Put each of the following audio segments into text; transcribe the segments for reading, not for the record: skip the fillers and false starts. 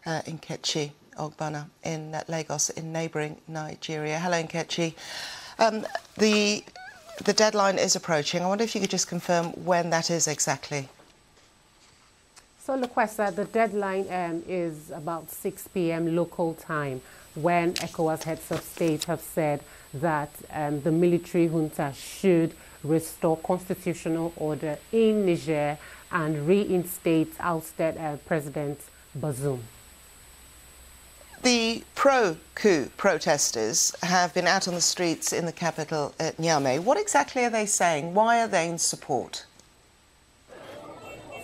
Nkechi Ogbonna in Lagos in neighbouring Nigeria. Hello, Nkechi. The deadline is approaching. I wonder if you could just confirm when that is exactly. So, Loquesta, the deadline is about 6 p.m. local time, when ECOWAS heads of state have said that the military junta should restore constitutional order in Niger and reinstate ousted President Bazoum. The pro-coup protesters have been out on the streets in the capital, Niamey. What exactly are they saying? Why are they in support?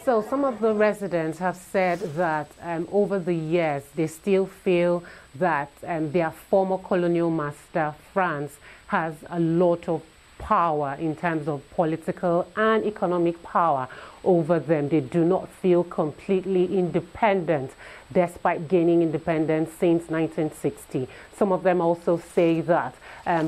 So some of the residents have said that over the years, they still feel that their former colonial master, France, has a lot of power in terms of political and economic power over them. They do not feel completely independent despite gaining independence since 1960. Some of them also say that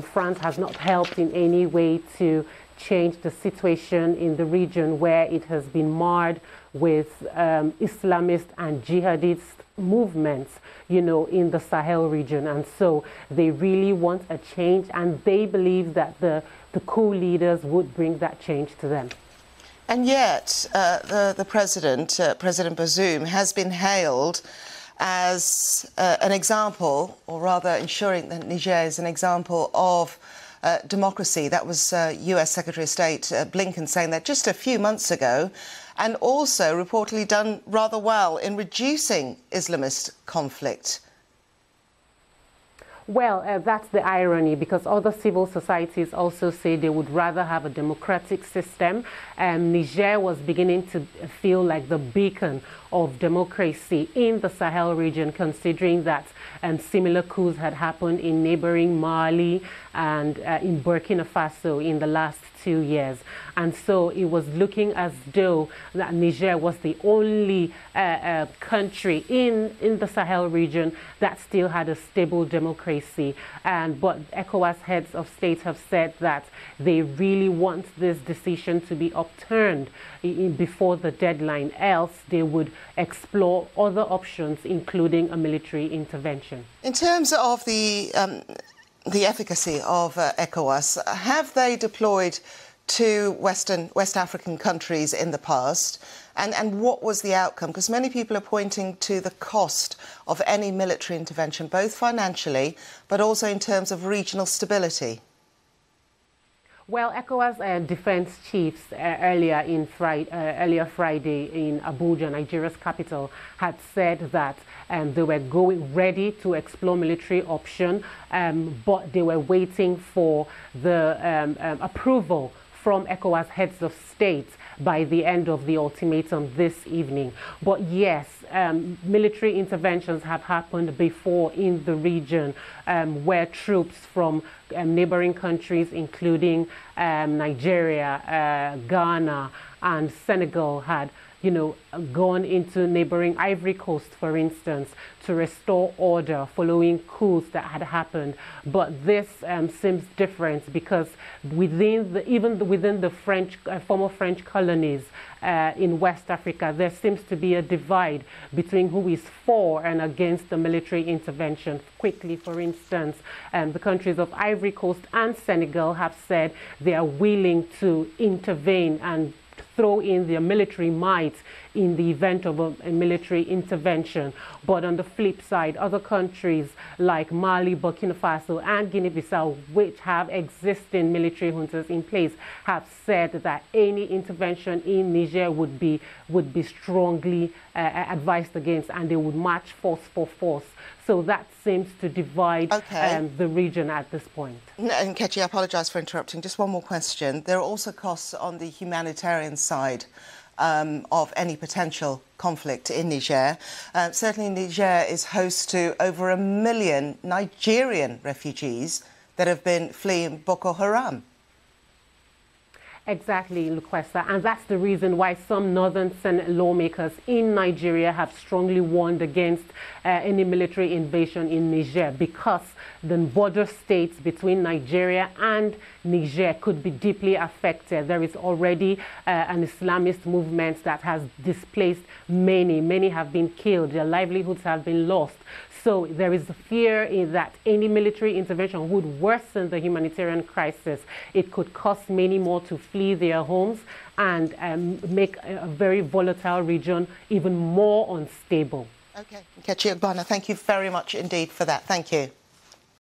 France has not helped in any way to change the situation in the region, where it has been marred with Islamist and jihadist movements, you know, in the Sahel region. And so they really want a change, and they believe that the coup leaders would bring that change to them. And yet, the president, President Bazoum, has been hailed as an example, or rather ensuring that Niger is an example of democracy. That was US Secretary of State Blinken saying that just a few months ago, and also reportedly done rather well in reducing Islamist conflict. Well, that's the irony, because other civil societies also say they would rather have a democratic system. Niger was beginning to feel like the beacon of democracy in the Sahel region, considering that similar coups had happened in neighboring Mali and in Burkina Faso in the last 2 years. And so it was looking as though that Niger was the only country in the Sahel region that still had a stable democracy. But ECOWAS heads of state have said that they really want this decision to be upturned before the deadline, else they would explore other options, including a military intervention. In terms of the efficacy of ECOWAS, have they deployed to West African countries in the past? And what was the outcome? Because many people are pointing to the cost of any military intervention, both financially, but also in terms of regional stability. Well, ECOWAS defense chiefs earlier Friday in Abuja, Nigeria's capital, had said that they were ready to explore military option, but they were waiting for the approval from ECOWAS heads of state by the end of the ultimatum this evening. But yes, military interventions have happened before in the region, where troops from neighboring countries, including Nigeria, Ghana, and Senegal, had gone into neighboring Ivory Coast, for instance, to restore order following coups that had happened. But this seems different, because even within the former French colonies in West Africa, there seems to be a divide between who is for and against the military intervention. Quickly, for instance, the countries of Ivory Coast and Senegal have said they are willing to intervene and throw in their military might in the event of a military intervention. But on the flip side, other countries like Mali, Burkina Faso, and Guinea-Bissau, which have existing military juntas in place, have said that any intervention in Niger would be strongly advised against, and they would match force for force. So that seems to divide the region at this point. And Nkechi, I apologise for interrupting. Just one more question. There are also costs on the humanitarian side of any potential conflict in Niger. Certainly Niger is host to over 1 million Nigerian refugees that have been fleeing Boko Haram. Exactly, Luquesta, and that's the reason why some northern Senate lawmakers in Nigeria have strongly warned against any military invasion in Niger, because the border states between Nigeria and Niger could be deeply affected. There is already an Islamist movement that has displaced many. Many have been killed. Their livelihoods have been lost. So there is fear in that any military intervention would worsen the humanitarian crisis. It could cause many more to flee their homes and make a very volatile region even more unstable. Okay, Nkechi Ogbonna, thank you very much indeed for that. Thank you.